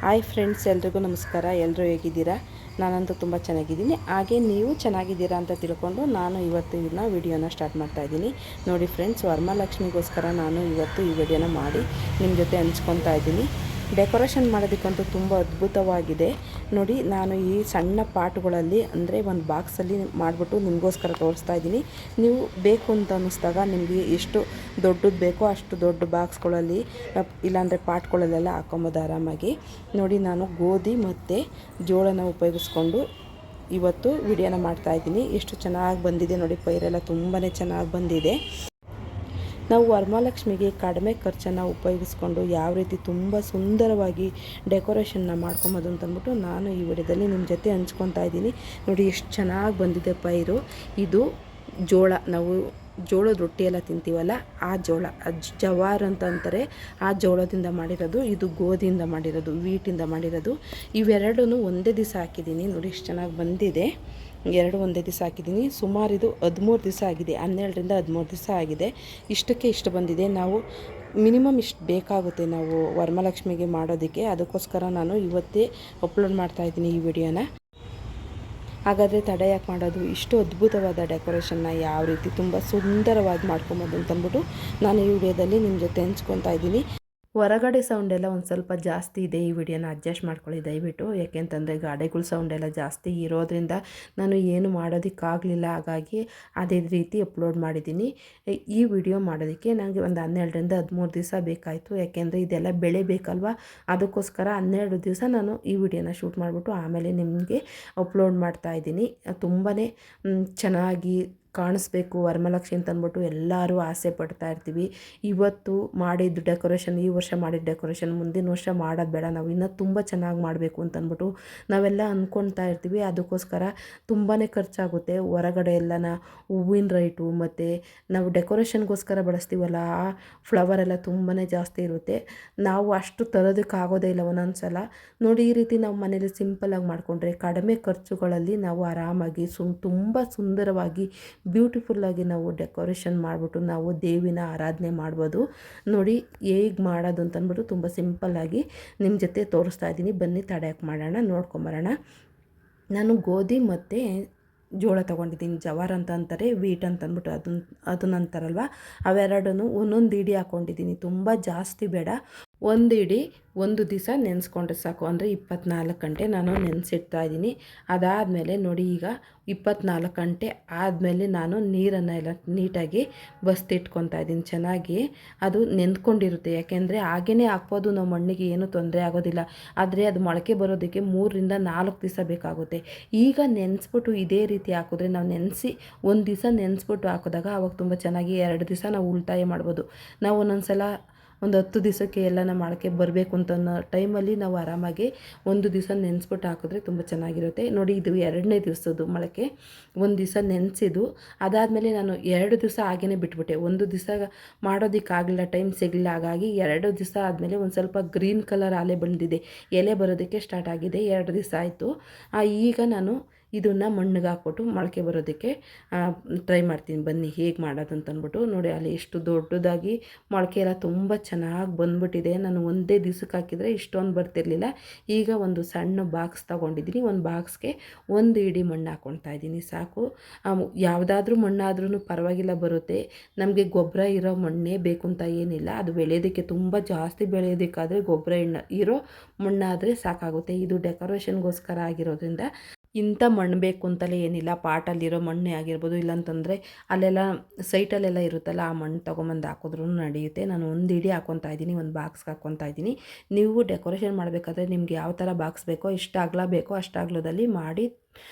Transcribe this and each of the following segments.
Hi friends, ಎಲ್ರಿಗೂ ನಮಸ್ಕಾರ. ಎಲ್ಲರೂ ಹೇಗಿದ್ದೀರಾ? ನಾನಂತೂ ತುಂಬ ಚೆನ್ನಾಗಿದ್ದೀನಿ. ಹಾಗೆ ನೀವು ಚೆನ್ನಾಗಿದ್ದೀರಾ ಅಂತ ತಿಳ್ಕೊಂಡು ನಾನು ಇವತ್ತು ವಿಡಿಯೋನ ಸ್ಟಾರ್ಟ್ ಮಾಡ್ತಾಯಿದ್ದೀನಿ. ನೋಡಿ ಫ್ರೆಂಡ್ಸ್, ವರಮಹಾಲಕ್ಷ್ಮಿಗೋಸ್ಕರ ನಾನು ಇವತ್ತು ಈ ವಿಡಿಯೋನ ಮಾಡಿ ನಿಮ್ಮ ಜೊತೆ ಹಂಚ್ಕೊತಾ ಇದ್ದೀನಿ. ಡೆಕೋರೇಷನ್ ಮಾಡೋದಕ್ಕಂತೂ ತುಂಬ ಅದ್ಭುತವಾಗಿದೆ. ನೋಡಿ, ನಾನು ಈ ಸಣ್ಣ ಪಾಟ್ಗಳಲ್ಲಿ ಅಂದರೆ ಒಂದು ಬಾಕ್ಸಲ್ಲಿ ಮಾಡಿಬಿಟ್ಟು ನಿಮಗೋಸ್ಕರ ತೋರಿಸ್ತಾ ಇದ್ದೀನಿ. ನೀವು ಬೇಕು ಅಂತ ಅನ್ನಿಸ್ದಾಗ ನಿಮಗೆ ಎಷ್ಟು ದೊಡ್ಡದು ಬೇಕೋ ಅಷ್ಟು ದೊಡ್ಡ ಬಾಕ್ಸ್ಗಳಲ್ಲಿ ಇಲ್ಲಾಂದರೆ ಪಾಟ್ಗಳಲ್ಲೆಲ್ಲ ಹಾಕೊಬೋದು ಆರಾಮಾಗಿ. ನೋಡಿ, ನಾನು ಗೋಧಿ ಮತ್ತು ಜೋಳನ ಉಪಯೋಗಿಸ್ಕೊಂಡು ಇವತ್ತು ವಿಡಿಯೋನ ಮಾಡ್ತಾಯಿದ್ದೀನಿ. ಎಷ್ಟು ಚೆನ್ನಾಗಿ ಬಂದಿದೆ ನೋಡಿ, ಪೈರೆಲ್ಲ ತುಂಬಾ ಚೆನ್ನಾಗಿ ಬಂದಿದೆ. ನಾವು ವರಮಹಾಲಕ್ಷ್ಮಿಗೆ ಕಡಿಮೆ ಖರ್ಚನ್ನು ಉಪಯೋಗಿಸ್ಕೊಂಡು ಯಾವ ರೀತಿ ತುಂಬ ಸುಂದರವಾಗಿ ಡೆಕೋರೇಷನ್ನ ಮಾಡ್ಕೊಬೋದು ಅಂತಂದ್ಬಿಟ್ಟು ನಾನು ಈ ವಿಡಿಯೋದಲ್ಲಿ ನಿಮ್ಮ ಜೊತೆ ಹಂಚ್ಕೊತಾ ಇದ್ದೀನಿ. ನೋಡಿ ಎಷ್ಟು ಚೆನ್ನಾಗಿ ಬಂದಿದೆ ಪೈರು. ಇದು ಜೋಳ, ನಾವು ಜೋಳದ ರೊಟ್ಟಿ ಎಲ್ಲ ತಿಂತೀವಲ್ಲ ಆ ಜೋಳ, ಜವಾರ್ ಅಂತ ಅಂತಾರೆ. ಆ ಜೋಳದಿಂದ ಮಾಡಿರೋದು. ಇದು ಗೋಧಿಯಿಂದ ಮಾಡಿರೋದು, ವೀಟಿಂದ ಮಾಡಿರೋದು. ಇವೆರಡೂ ಒಂದೇ ದಿವಸ ಹಾಕಿದ್ದೀನಿ. ನೋಡಿ ಎಷ್ಟು ಚೆನ್ನಾಗಿ ಬಂದಿದೆ. ಎರಡು ಒಂದೇ ದಿವಸ ಹಾಕಿದ್ದೀನಿ. ಸುಮಾರು ಇದು 13 ದಿವಸ ಆಗಿದೆ, 12ರಿಂದ 13 ದಿವಸ ಆಗಿದೆ. ಇಷ್ಟಕ್ಕೆ ಇಷ್ಟು ಬಂದಿದೆ. ನಾವು ಮಿನಿಮಮ್ ಇಷ್ಟು ಬೇಕಾಗುತ್ತೆ ನಾವು ವರಮಹಾಲಕ್ಷ್ಮಿಗೆ ಮಾಡೋದಕ್ಕೆ. ಅದಕ್ಕೋಸ್ಕರ ನಾನು ಇವತ್ತೇ ಅಪ್ಲೋಡ್ ಮಾಡ್ತಾಯಿದ್ದೀನಿ ಈ ವಿಡಿಯೋನ. ಹಾಗಾದರೆ ತಡ ಯಾಕೆ ಮಾಡೋದು? ಇಷ್ಟು ಅದ್ಭುತವಾದ ಡೆಕೋರೇಷನ್ನ ಯಾವ ರೀತಿ ತುಂಬ ಸುಂದರವಾಗಿ ಮಾಡ್ಕೊಬೋದು ಅಂತಂದ್ಬಿಟ್ಟು ನಾನು ಈ ವಿಡಿಯೋದಲ್ಲಿ ನಿಮ್ಮ ಜೊತೆ ಹಂಚ್ಕೊತಾ ಇದ್ದೀನಿ. ಹೊರಗಡೆ ಸೌಂಡೆಲ್ಲ ಒಂದು ಸ್ವಲ್ಪ ಜಾಸ್ತಿ ಇದೆ. ಈ ವಿಡಿಯೋನ ಅಡ್ಜಸ್ಟ್ ಮಾಡ್ಕೊಳ್ಳಿ ದಯವಿಟ್ಟು. ಯಾಕೆಂತಂದರೆ ಗಾಡಿಗಳ ಸೌಂಡೆಲ್ಲ ಜಾಸ್ತಿ ಇರೋದ್ರಿಂದ ನಾನು ಏನು ಮಾಡೋದಕ್ಕಾಗಲಿಲ್ಲ. ಹಾಗಾಗಿ ಅದೇ ರೀತಿ ಅಪ್ಲೋಡ್ ಮಾಡಿದ್ದೀನಿ. ಈ ವಿಡಿಯೋ ಮಾಡೋದಕ್ಕೆ ನನಗೆ ಒಂದು 12ರಿಂದ 13 ದಿವಸ ಬೇಕಾಯಿತು. ಯಾಕೆಂದರೆ ಇದೆಲ್ಲ ಬೆಳೆ ಬೇಕಲ್ವ, ಅದಕ್ಕೋಸ್ಕರ 12 ದಿವಸ ನಾನು ಈ ವಿಡಿಯೋನ ಶೂಟ್ ಮಾಡಿಬಿಟ್ಟು ಆಮೇಲೆ ನಿಮಗೆ ಅಪ್ಲೋಡ್ ಮಾಡ್ತಾಯಿದ್ದೀನಿ. ತುಂಬಾ ಚೆನ್ನಾಗಿ ಕಾಣಿಸ್ಬೇಕು ವರಮಹಾಲಕ್ಷ್ಮಿ ಅಂತಂದ್ಬಿಟ್ಟು ಎಲ್ಲರೂ ಆಸೆ ಪಡ್ತಾ ಇರ್ತೀವಿ. ಇವತ್ತು ಮಾಡಿದ್ದು ಡೆಕೋರೇಷನ್, ಈ ವರ್ಷ ಮಾಡಿದ ಡೆಕೋರೇಷನ್ ಮುಂದಿನ ವರ್ಷ ಮಾಡೋದು ಬೇಡ, ನಾವು ಇನ್ನೂ ತುಂಬ ಚೆನ್ನಾಗಿ ಮಾಡಬೇಕು ಅಂತಂದ್ಬಿಟ್ಟು ನಾವೆಲ್ಲ ಅಂದ್ಕೊಳ್ತಾ ಇರ್ತೀವಿ. ಅದಕ್ಕೋಸ್ಕರ ತುಂಬಾ ಖರ್ಚಾಗುತ್ತೆ. ಹೊರಗಡೆ ಎಲ್ಲನ ಹೂವಿನ ರೈಟು ಮತ್ತು ನಾವು ಡೆಕೋರೇಷನ್ಗೋಸ್ಕರ ಬಳಸ್ತೀವಲ್ಲ ಆ ಫ್ಲವರೆಲ್ಲ ತುಂಬಾ ಜಾಸ್ತಿ ಇರುತ್ತೆ. ನಾವು ಅಷ್ಟು ತರೋದಕ್ಕಾಗೋದೇ ಇಲ್ಲ ಒಂದೊಂದು ಸಲ. ನೋಡಿ, ಈ ರೀತಿ ನಾವು ಮನೇಲಿ ಸಿಂಪಲಾಗಿ ಮಾಡಿಕೊಂಡ್ರೆ ಕಡಿಮೆ ಖರ್ಚುಗಳಲ್ಲಿ ನಾವು ಆರಾಮಾಗಿ ತುಂಬ ಸುಂದರವಾಗಿ ಬ್ಯೂಟಿಫುಲ್ಲಾಗಿ ನಾವು ಡೆಕೋರೇಷನ್ ಮಾಡಿಬಿಟ್ಟು ನಾವು ದೇವಿನ ಆರಾಧನೆ ಮಾಡ್ಬೋದು. ನೋಡಿ ಹೇಗೆ ಮಾಡೋದು ಅಂತಂದ್ಬಿಟ್ಟು ತುಂಬ ಸಿಂಪಲ್ಲಾಗಿ ನಿಮ್ಮ ಜೊತೆ ತೋರಿಸ್ತಾ ಇದ್ದೀನಿ. ಬನ್ನಿ ತಡೆಯಕ್ಕೆ ಮಾಡೋಣ, ನೋಡ್ಕೊಂಬರೋಣ. ನಾನು ಗೋಧಿ ಮತ್ತು ಜೋಳ ತೊಗೊಂಡಿದ್ದೀನಿ. ಜವಾರ್ ಅಂತ ಅಂತಾರೆ, ವೀಟ್ ಅಂತ ಅಂದ್ಬಿಟ್ಟು ಅದನ್ನ ಅಂತಾರಲ್ವ, ಅವೆರಡೂ ಒಂದೊಂದು ಇಡಿ ಹಾಕ್ಕೊಂಡಿದ್ದೀನಿ. ತುಂಬ ಜಾಸ್ತಿ ಬೇಡ, ಒಂದು ಇಡಿ ಒಂದು ದಿವಸ ನೆನೆಸ್ಕೊಂಡ್ರೆ ಸಾಕು. ಅಂದರೆ 24 ಗಂಟೆ ನಾನು ನೆನೆಸಿಡ್ತಾ ಇದ್ದೀನಿ. ಅದಾದಮೇಲೆ ನೋಡಿ, ಈಗ 24 ಗಂಟೆ ಆದಮೇಲೆ ನಾನು ನೀರನ್ನು ಎಲ್ಲ ನೀಟಾಗಿ ಬಸ್ತಿಟ್ಕೊತಾ ಇದ್ದೀನಿ. ಚೆನ್ನಾಗಿ ಅದು ನೆಂದ್ಕೊಂಡಿರುತ್ತೆ. ಯಾಕೆಂದರೆ ಹಾಗೇ ಹಾಕ್ಬೋದು ನಾವು, ಮಣ್ಣಿಗೆ ಏನೂ ತೊಂದರೆ ಆಗೋದಿಲ್ಲ. ಆದರೆ ಅದು ಮೊಳಕೆ ಬರೋದಕ್ಕೆ 3ರಿಂದ 4 ದಿವಸ ಬೇಕಾಗುತ್ತೆ. ಈಗ ನೆನೆಸ್ಬಿಟ್ಟು ಇದೇ ರೀತಿ ಹಾಕಿದ್ರೆ, ನಾವು ನೆನೆಸಿ ಒಂದು ದಿವಸ ನೆನೆಸ್ಬಿಟ್ಟು ಹಾಕಿದಾಗ ಅವಾಗ ತುಂಬ ಚೆನ್ನಾಗಿ 2 ದಿವಸ ನಾವು ಉಳಿತಾಯ ಮಾಡ್ಬೋದು. ನಾವು ಒಂದೊಂದು ಸಲ ಒಂದು 10 ದಿವಸಕ್ಕೆ ಎಲ್ಲನ ಮೊಳಕೆ ಬರಬೇಕು ಅಂತ ಅನ್ನೋ ಟೈಮಲ್ಲಿ ನಾವು ಆರಾಮಾಗಿ ಒಂದು ದಿವಸ ನೆನೆಸ್ಬಿಟ್ಟು ಹಾಕಿದ್ರೆ ತುಂಬ ಚೆನ್ನಾಗಿರುತ್ತೆ. ನೋಡಿ, ಇದು 2ನೇ ದಿವಸದ್ದು ಮೊಳಕೆ. ಒಂದು ದಿವಸ ನೆನೆಸಿದ್ದು, ಅದಾದಮೇಲೆ ನಾನು 2 ದಿವಸ ಹಾಗೇ ಬಿಟ್ಬಿಟ್ಟೆ. ಒಂದು ದಿವಸ ಮಾಡೋದಕ್ಕಾಗಲಿಲ್ಲ, ಟೈಮ್ ಸಿಗಲಿಲ್ಲ. ಹಾಗಾಗಿ 2 ದಿವಸ ಆದಮೇಲೆ ಒಂದು ಸ್ವಲ್ಪ ಗ್ರೀನ್ ಕಲರ್ ಆಲೆ ಬಂದಿದೆ, ಎಲೆ ಬರೋದಕ್ಕೆ ಸ್ಟಾರ್ಟ್ ಆಗಿದೆ. 2 ದಿವಸ ಆಯಿತು. ಈಗ ನಾನು ಇದನ್ನು ಮಣ್ಣಿಗೆ ಹಾಕ್ಬಿಟ್ಟು ಮೊಳಕೆ ಬರೋದಕ್ಕೆ ಟ್ರೈ ಮಾಡ್ತೀನಿ. ಬನ್ನಿ ಹೇಗೆ ಮಾಡೋದು ಅಂತಂದ್ಬಿಟ್ಟು. ನೋಡಿ, ಅಲ್ಲಿ ಎಷ್ಟು ದೊಡ್ಡದಾಗಿ ಮೊಳಕೆ ಎಲ್ಲ ತುಂಬ ಚೆನ್ನಾಗಿ ಬಂದ್ಬಿಟ್ಟಿದೆ. ನಾನು ಒಂದೇ ದಿವಸಕ್ಕೆ ಹಾಕಿದರೆ ಇಷ್ಟೊಂದು ಬರ್ತಿರ್ಲಿಲ್ಲ. ಈಗ ಒಂದು ಸಣ್ಣ ಬಾಕ್ಸ್ ತೊಗೊಂಡಿದ್ದೀನಿ. ಒಂದು ಬಾಕ್ಸ್ಗೆ 1 ಇಡಿ ಮಣ್ಣು ಹಾಕ್ಕೊಳ್ತಾ ಇದ್ದೀನಿ, ಸಾಕು. ಯಾವುದಾದ್ರೂ ಮಣ್ಣಾದ್ರೂ ಪರವಾಗಿಲ್ಲ, ಬರುತ್ತೆ. ನಮಗೆ ಗೊಬ್ಬರ ಇರೋ ಮಣ್ಣೇ ಬೇಕು ಅಂತ ಏನಿಲ್ಲ. ಅದು ಬೆಳೆಯೋದಕ್ಕೆ ತುಂಬ ಜಾಸ್ತಿ ಬೆಳೆಯೋದಕ್ಕಾದರೆ ಗೊಬ್ಬರ ಇರೋ ಮಣ್ಣಾದರೆ ಸಾಕಾಗುತ್ತೆ. ಇದು ಡೆಕೋರೇಷನ್ಗೋಸ್ಕರ ಆಗಿರೋದ್ರಿಂದ ಇಂಥ ಮಣ್ಣು ಬೇಕು ಅಂತಲೇ ಏನಿಲ್ಲ. ಪಾಟಲ್ಲಿರೋ ಮಣ್ಣೇ ಆಗಿರ್ಬೋದು, ಇಲ್ಲಾಂತಂದರೆ ಅಲ್ಲೆಲ್ಲ ಸೈಟಲ್ಲೆಲ್ಲ ಇರುತ್ತಲ್ಲ ಆ ಮಣ್ಣು ತೊಗೊಂಬಂದು ಹಾಕಿದ್ರೂ ನಡೆಯುತ್ತೆ. ನಾನು 1 ಇಡಿ ಹಾಕ್ಕೊತಾ ಇದ್ದೀನಿ, ಒಂದು ಬಾಕ್ಸ್ಗೆ ಹಾಕ್ಕೊತಾ ಇದ್ದೀನಿ. ನೀವು ಡೆಕೋರೇಷನ್ ಮಾಡಬೇಕಾದ್ರೆ ನಿಮ್ಗೆ ಯಾವ ಥರ ಬಾಕ್ಸ್ ಬೇಕೋ, ಇಷ್ಟು ಅಗಲ ಬೇಕೋ ಅಷ್ಟು ಅಗಲದಲ್ಲಿ ಮಾಡಿ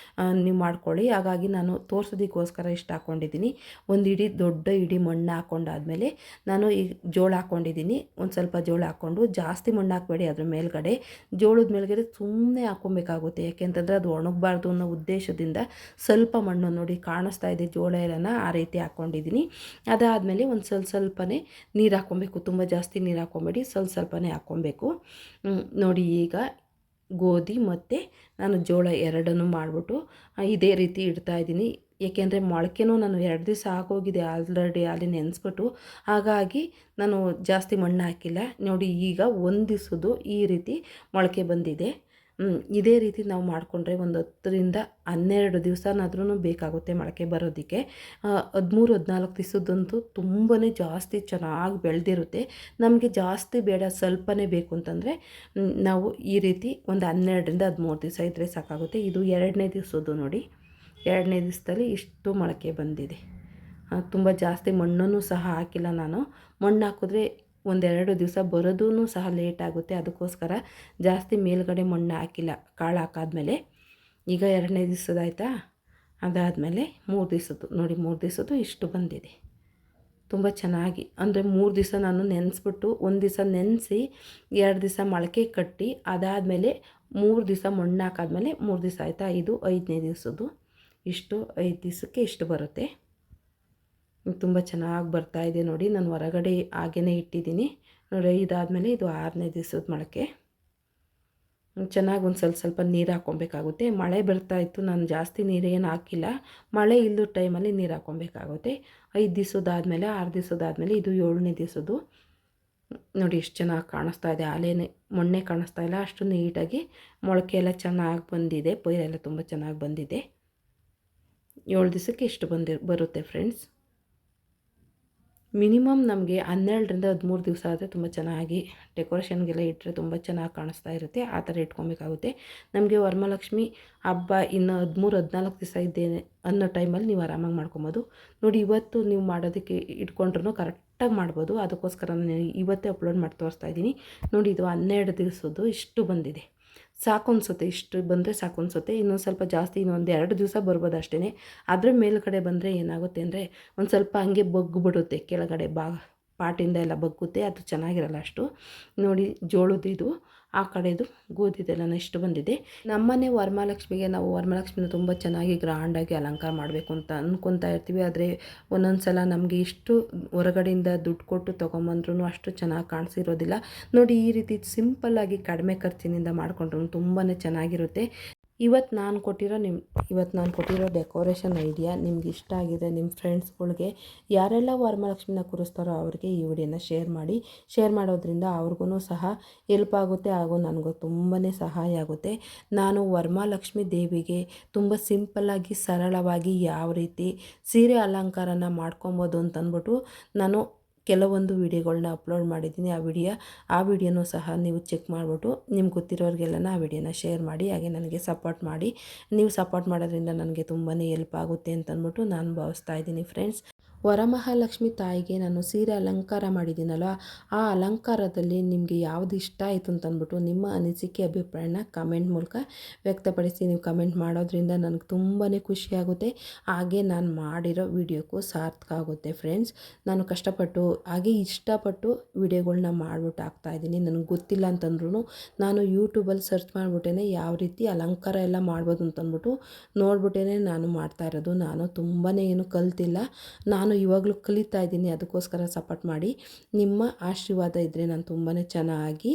ನೀವು ಮಾಡ್ಕೊಳ್ಳಿ. ಹಾಗಾಗಿ ನಾನು ತೋರಿಸೋದಕ್ಕೋಸ್ಕರ ಇಷ್ಟು ಹಾಕ್ಕೊಂಡಿದ್ದೀನಿ. 1 ಇಡಿ ದೊಡ್ಡ ಇಡಿ ಮಣ್ಣು ಹಾಕ್ಕೊಂಡಾದ್ಮೇಲೆ ನಾನು ಈ ಜೋಳ ಹಾಕ್ಕೊಂಡಿದ್ದೀನಿ. ಒಂದು ಸ್ವಲ್ಪ ಜೋಳ ಹಾಕ್ಕೊಂಡು, ಜಾಸ್ತಿ ಮಣ್ಣು ಹಾಕಬೇಡಿ ಅದ್ರ ಮೇಲ್ಗಡೆ. ಜೋಳದ ಮೇಲ್ಗಡೆ ಸುಮ್ಮನೆ ಹಾಕ್ಕೊಬೇಕಾಗುತ್ತೆ. ಯಾಕೆಂತಂದರೆ ಅದು ಒಣಗಬಾರ್ದು ಅನ್ನೋ ಉದ್ದೇಶದಿಂದ ಸ್ವಲ್ಪ ಮಣ್ಣು, ನೋಡಿ ಕಾಣಿಸ್ತಾ ಇದೆ ಜೋಳ ಎಲ್ಲನ, ಆ ರೀತಿ ಹಾಕ್ಕೊಂಡಿದ್ದೀನಿ. ಅದಾದಮೇಲೆ ಒಂದು ಸ್ವಲ್ಪನೇ ನೀರು ಹಾಕ್ಕೊಬೇಕು. ತುಂಬ ಜಾಸ್ತಿ ನೀರು ಹಾಕ್ಕೊಬೇಡಿ, ಸ್ವಲ್ಪನೇ ಹಾಕ್ಕೊಬೇಕು. ನೋಡಿ, ಈಗ ಗೋಧಿ ಮತ್ತು ನಾನು ಜೋಳ ಎರಡನ್ನೂ ಮಾಡಿಬಿಟ್ಟು ಇದೇ ರೀತಿ ಇಡ್ತಾಯಿದ್ದೀನಿ. ಏಕೆಂದರೆ ಮೊಳಕೆನೂ ನಾನು 2 ದಿವಸ ಆಗೋಗಿದೆ ಆಲ್ರೆಡಿ ಅಲ್ಲಿ ನೆನೆಸ್ಬಿಟ್ಟು, ಹಾಗಾಗಿ ನಾನು ಜಾಸ್ತಿ ಮಣ್ಣು ಹಾಕಿಲ್ಲ. ನೋಡಿ ಈಗ 1 ದಿವಸದ್ದು ಈ ರೀತಿ ಮೊಳಕೆ ಬಂದಿದೆ. ಇದೇ ರೀತಿ ನಾವು ಮಾಡಿಕೊಂಡ್ರೆ ಒಂದು 10ರಿಂದ 12 ದಿವಸನಾದ್ರೂ ಬೇಕಾಗುತ್ತೆ ಮೊಳಕೆ ಬರೋದಕ್ಕೆ. 13-14 ದಿವಸದಂತೂ ತುಂಬಾ ಜಾಸ್ತಿ ಚೆನ್ನಾಗಿ ಬೆಳೆದಿರುತ್ತೆ. ನಮಗೆ ಜಾಸ್ತಿ ಬೇಡ, ಸ್ವಲ್ಪನೇ ಬೇಕು ಅಂತಂದರೆ ನಾವು ಈ ರೀತಿ ಒಂದು 12ರಿಂದ 13 ದಿವಸ ಇದ್ದರೆ ಸಾಕಾಗುತ್ತೆ. ಇದು 2ನೇ ದಿವಸದ್ದು ನೋಡಿ, 2ನೇ ದಿವಸದಲ್ಲಿ ಇಷ್ಟು ಮೊಳಕೆ ಬಂದಿದೆ. ತುಂಬ ಜಾಸ್ತಿ ಮಣ್ಣನ್ನು ಸಹ ಹಾಕಿಲ್ಲ ನಾನು. ಮಣ್ಣು ಹಾಕಿದ್ರೆ 1-2 ದಿವಸ ಬರೋದೂ ಸಹ ಲೇಟ್ ಆಗುತ್ತೆ. ಅದಕ್ಕೋಸ್ಕರ ಜಾಸ್ತಿ ಮೇಲ್ಗಡೆ ಮಣ್ಣು ಹಾಕಿಲ್ಲ ಕಾಳು ಹಾಕಾದ್ಮೇಲೆ. ಈಗ 2ನೇ ದಿವಸದಾಯ್ತಾ, ಅದಾದಮೇಲೆ 3 ದಿವಸದ್ದು ನೋಡಿ, 3 ದಿವಸದ್ದು ಇಷ್ಟು ಬಂದಿದೆ. ತುಂಬ ಚೆನ್ನಾಗಿ ಅಂದರೆ 3 ದಿವಸ ನಾನು ನೆನೆಸ್ಬಿಟ್ಟು, 1 ದಿವಸ ನೆನೆಸಿ 2 ದಿವಸ ಮೊಳಕೆ ಕಟ್ಟಿ, ಅದಾದಮೇಲೆ 3 ದಿವಸ ಮಣ್ಣು ಹಾಕಾದ್ಮೇಲೆ 3 ದಿವಸ ಆಯಿತಾ. ಇದು 5ನೇ ದಿವಸದ್ದು ಇಷ್ಟು, 5 ದಿವಸಕ್ಕೆ ಇಷ್ಟು ಬರುತ್ತೆ. ತುಂಬ ಚೆನ್ನಾಗಿ ಬರ್ತಾಯಿದೆ ನೋಡಿ. ನಾನು ಹೊರಗಡೆ ಹಾಗೇ ಇಟ್ಟಿದ್ದೀನಿ ನೋಡಿ. ಇದಾದಮೇಲೆ ಇದು 6ನೇ ದಿವಸದ ಮೊಳಕೆ. ಚೆನ್ನಾಗಿ ಒಂದು ಸ್ವಲ್ಪ ನೀರು ಹಾಕ್ಕೊಬೇಕಾಗುತ್ತೆ. ಮಳೆ ಬರ್ತಾಯಿತ್ತು, ನಾನು ಜಾಸ್ತಿ ನೀರೇನು ಹಾಕಿಲ್ಲ. ಮಳೆ ಇಲ್ಲದ ಟೈಮಲ್ಲಿ ನೀರು ಹಾಕ್ಕೊಬೇಕಾಗುತ್ತೆ. 5 ದಿವಸದಾದಮೇಲೆ 6 ದಿವಸದಾದಮೇಲೆ ಇದು 7ನೇ ದಿವಸದ್ದು ನೋಡಿ. ಎಷ್ಟು ಚೆನ್ನಾಗಿ ಕಾಣಿಸ್ತಾ ಇದೆ, ಆಲೇನೆ ಮೊನ್ನೆ ಕಾಣಿಸ್ತಾ ಇಲ್ಲ, ಅಷ್ಟು ನೀಟಾಗಿ ಮೊಳಕೆ ಎಲ್ಲ ಚೆನ್ನಾಗಿ ಬಂದಿದೆ. ಪೈರೆಲ್ಲ ತುಂಬ ಚೆನ್ನಾಗಿ ಬಂದಿದೆ. 7 ದಿವಸಕ್ಕೆ ಇಷ್ಟು ಬರುತ್ತೆ ಫ್ರೆಂಡ್ಸ್. ಮಿನಿಮಮ್ ನಮಗೆ 12ರಿಂದ 13 ದಿವಸ ಆದರೆ ತುಂಬ ಚೆನ್ನಾಗಿ ಡೆಕೋರೇಷನ್ಗೆಲ್ಲ ಇಟ್ಟರೆ ತುಂಬ ಚೆನ್ನಾಗಿ ಕಾಣಿಸ್ತಾ ಇರುತ್ತೆ. ಆ ಥರ ಇಟ್ಕೊಬೇಕಾಗುತ್ತೆ. ನಮಗೆ ವರಮಹಾಲಕ್ಷ್ಮಿ ಹಬ್ಬ ಇನ್ನು 13-14 ದಿವಸ ಇದ್ದೇನೆ ಅನ್ನೋ ಟೈಮಲ್ಲಿ ನೀವು ಆರಾಮಾಗಿ ಮಾಡ್ಕೊಬೋದು ನೋಡಿ. ಇವತ್ತು ನೀವು ಮಾಡೋದಕ್ಕೆ ಇಟ್ಕೊಂಡ್ರೂ ಕರೆಕ್ಟಾಗಿ ಮಾಡ್ಬೋದು. ಅದಕ್ಕೋಸ್ಕರ ನಾನು ಇವತ್ತೇ ಅಪ್ಲೋಡ್ ಮಾಡಿ ತೋರಿಸ್ತಾ ಇದ್ದೀನಿ ನೋಡಿ. ಇದು 12 ದಿವಸದ್ದು ಇಷ್ಟು ಬಂದಿದೆ. ಸಾಕು ಅನಿಸುತ್ತೆ, ಇಷ್ಟು ಬಂದರೆ ಸಾಕು ಅನಿಸುತ್ತೆ. ಇನ್ನೊಂದು ಸ್ವಲ್ಪ ಜಾಸ್ತಿ, ಇನ್ನೊಂದು 2 ದಿವಸ ಬರ್ಬೋದು ಅಷ್ಟೇ. ಅದ್ರ ಮೇಲ್ಗಡೆ ಬಂದರೆ ಏನಾಗುತ್ತೆ ಅಂದರೆ ಒಂದು ಸ್ವಲ್ಪ ಹಂಗೆ ಬಗ್ಗಿಬಿಡುತ್ತೆ ಕೆಳಗಡೆ, ಪಾಟಿಂದ ಎಲ್ಲ ಬಗ್ಗುತ್ತೆ, ಅದು ಚೆನ್ನಾಗಿರಲ್ಲ ಅಷ್ಟು. ನೋಡಿ ಜೋಳದ್ದು ಇದು, ಆ ಕಡೆದು ಗೋಧಿದೆಲ್ಲ ಇಷ್ಟು ಬಂದಿದೆ. ನಮ್ಮನೆ ವರಮಹಾಲಕ್ಷ್ಮಿಗೆ ನಾವು ವರಮಹಾಲಕ್ಷ್ಮಿನ ತುಂಬ ಚೆನ್ನಾಗಿ ಗ್ರ್ಯಾಂಡಾಗಿ ಅಲಂಕಾರ ಮಾಡಬೇಕು ಅಂತ ಅಂದ್ಕೊತಾ ಇರ್ತೀವಿ. ಆದರೆ ಒಂದೊಂದು ಸಲ ನಮಗೆ ಇಷ್ಟು ಹೊರಗಡೆಯಿಂದ ದುಡ್ಡು ಕೊಟ್ಟು ತೊಗೊಂಬಂದ್ರೂ ಅಷ್ಟು ಚೆನ್ನಾಗಿ ಕಾಣಿಸಿರೋದಿಲ್ಲ ನೋಡಿ. ಈ ರೀತಿ ಸಿಂಪಲ್ಲಾಗಿ ಕಡಿಮೆ ಖರ್ಚಿನಿಂದ ಮಾಡಿಕೊಂಡ್ರೂ ತುಂಬಾ ಚೆನ್ನಾಗಿರುತ್ತೆ. ಇವತ್ತು ನಾನು ಕೊಟ್ಟಿರೋ ಡೆಕೋರೇಷನ್ ಐಡಿಯಾ ನಿಮ್ಗೆ ಇಷ್ಟ ಆಗಿದೆ, ನಿಮ್ಮ ಫ್ರೆಂಡ್ಸ್ಗಳಿಗೆ ಯಾರೆಲ್ಲ ವರಮಹಾಲಕ್ಷ್ಮಿನ ಕೂರಿಸ್ತಾರೋ ಅವ್ರಿಗೆ ಈ ವಿಡಿಯೋನ ಶೇರ್ ಮಾಡೋದ್ರಿಂದ ಅವ್ರಿಗೂ ಸಹ ಹೆಲ್ಪ್ ಆಗುತ್ತೆ, ಹಾಗೂ ನನಗೂ ತುಂಬಾ ಸಹಾಯ ಆಗುತ್ತೆ. ನಾನು ವರಮಹಾಲಕ್ಷ್ಮಿ ದೇವಿಗೆ ತುಂಬ ಸಿಂಪಲ್ಲಾಗಿ ಸರಳವಾಗಿ ಯಾವ ರೀತಿ ಸೀರೆ ಅಲಂಕಾರನ ಮಾಡ್ಕೊಬೋದು ಅಂತಂದ್ಬಿಟ್ಟು ನಾನು ಕೆಲವೊಂದು ವೀಡಿಯೋಗಳನ್ನ ಅಪ್ಲೋಡ್ ಮಾಡಿದ್ದೀನಿ. ಆ ವಿಡಿಯೋನೂ ಸಹ ನೀವು ಚೆಕ್ ಮಾಡಿಬಿಟ್ಟು ನಿಮ್ಗೆ ಗೊತ್ತಿರೋರಿಗೆಲ್ಲ ಆ ವಿಡಿಯೋನ ಶೇರ್ ಮಾಡಿ, ಹಾಗೆ ನನಗೆ ಸಪೋರ್ಟ್ ಮಾಡಿ. ನೀವು ಸಪೋರ್ಟ್ ಮಾಡೋದ್ರಿಂದ ನನಗೆ ತುಂಬಾ ಹೆಲ್ಪ್ ಆಗುತ್ತೆ ಅಂತಂದ್ಬಿಟ್ಟು ನಾನು ಭಾವಿಸ್ತಾ ಇದ್ದೀನಿ ಫ್ರೆಂಡ್ಸ್. ವರಮಹಾಲಕ್ಷ್ಮಿ ತಾಯಿಗೆ ನಾನು ಸೀರೆ ಅಲಂಕಾರ ಮಾಡಿದ್ದೀನಲ್ವ, ಆ ಅಲಂಕಾರದಲ್ಲಿ ನಿಮಗೆ ಯಾವುದು ಇಷ್ಟ ಆಯಿತು ಅಂತಂದ್ಬಿಟ್ಟು ನಿಮ್ಮ ಅನಿಸಿಕೆ ಅಭಿಪ್ರಾಯನ ಕಮೆಂಟ್ ಮೂಲಕ ವ್ಯಕ್ತಪಡಿಸಿ. ನೀವು ಕಮೆಂಟ್ ಮಾಡೋದ್ರಿಂದ ನನಗೆ ತುಂಬಾ ಖುಷಿಯಾಗುತ್ತೆ, ಹಾಗೆ ನಾನು ಮಾಡಿರೋ ವಿಡಿಯೋಕ್ಕೂ ಸಾರ್ಥಕ ಆಗುತ್ತೆ ಫ್ರೆಂಡ್ಸ್. ನಾನು ಕಷ್ಟಪಟ್ಟು ಹಾಗೆ ಇಷ್ಟಪಟ್ಟು ವಿಡಿಯೋಗಳನ್ನ ಮಾಡಿಬಿಟ್ಟು ಹಾಕ್ತಾಯಿದ್ದೀನಿ. ನನಗೆ ಗೊತ್ತಿಲ್ಲ ಅಂತಂದ್ರೂ ನಾನು ಯೂಟ್ಯೂಬಲ್ಲಿ ಸರ್ಚ್ ಮಾಡಿಬಿಟ್ಟೇ ಯಾವ ರೀತಿ ಅಲಂಕಾರ ಎಲ್ಲ ಮಾಡ್ಬೋದು ಅಂತಂದ್ಬಿಟ್ಟು ನೋಡ್ಬಿಟ್ಟೇ ನಾನು ಮಾಡ್ತಾ ಇರೋದು. ನಾನು ತುಂಬಾ ಏನು ಕಲ್ತಿಲ್ಲ, ನಾನು ಇವಾಗಲೂ ಕಲಿತಾ ಇದ್ದೀನಿ. ಅದಕ್ಕೋಸ್ಕರ ಸಪೋರ್ಟ್ ಮಾಡಿ. ನಿಮ್ಮ ಆಶೀರ್ವಾದ ಇದ್ದರೆ ನಾನು ತುಂಬಾ ಚೆನ್ನಾಗಿ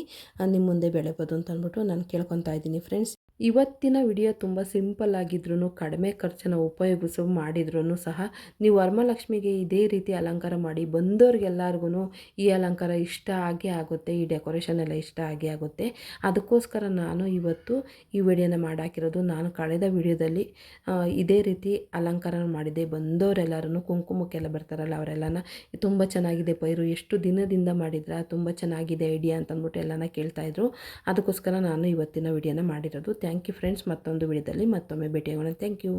ನಿಮ್ಮ ಮುಂದೆ ಬೆಳೆಬೋದು ಅಂತಂದ್ಬಿಟ್ಟು ನಾನು ಕೇಳ್ಕೊತಾ ಇದ್ದೀನಿ ಫ್ರೆಂಡ್ಸ್. ಇವತ್ತಿನ ವಿಡಿಯೋ ತುಂಬ ಸಿಂಪಲ್ ಆಗಿದ್ರೂ ಕಡಿಮೆ ಖರ್ಚನ್ನು ಉಪಯೋಗಿಸಿ ಮಾಡಿದ್ರೂ ಸಹ ನೀವು ವರಮಹಾಲಕ್ಷ್ಮಿಗೆ ಇದೇ ರೀತಿ ಅಲಂಕಾರ ಮಾಡಿ ಬಂದವ್ರಿಗೆಲ್ಲರಿಗೂ ಈ ಅಲಂಕಾರ ಇಷ್ಟ ಆಗೇ ಆಗುತ್ತೆ, ಈ ಡೆಕೋರೇಷನ್ ಎಲ್ಲ ಇಷ್ಟ ಆಗೇ ಆಗುತ್ತೆ. ಅದಕ್ಕೋಸ್ಕರ ನಾನು ಇವತ್ತು ಈ ವಿಡಿಯೋನ ಮಾಡಾಕಿರೋದು. ನಾನು ಕಳೆದ ವಿಡಿಯೋದಲ್ಲಿ ಇದೇ ರೀತಿ ಅಲಂಕಾರ ಮಾಡಿದ್ದೆ. ಬಂದವರೆಲ್ಲರೂ ಕುಂಕುಮಕ್ಕೆಲ್ಲ ಬರ್ತಾರಲ್ಲ ಅವರೆಲ್ಲನ ತುಂಬ ಚೆನ್ನಾಗಿದೆ ಪೈರು, ಎಷ್ಟು ದಿನದಿಂದ ಮಾಡಿದ್ರ, ತುಂಬ ಚೆನ್ನಾಗಿದೆ ಐಡಿಯಾ ಅಂತಂದ್ಬಿಟ್ಟು ಎಲ್ಲನ ಕೇಳ್ತಾಯಿದ್ರು. ಅದಕ್ಕೋಸ್ಕರ ನಾನು ಇವತ್ತಿನ ವಿಡಿಯೋನ ಮಾಡಿರೋದು. Thank you friends. ಮತ್ತೊಂದು ವಿಡಿಯೋದಲ್ಲಿ ಮತ್ತೊಮ್ಮೆ ಭೇಟಿಯಾಗೋಣ. Thank you.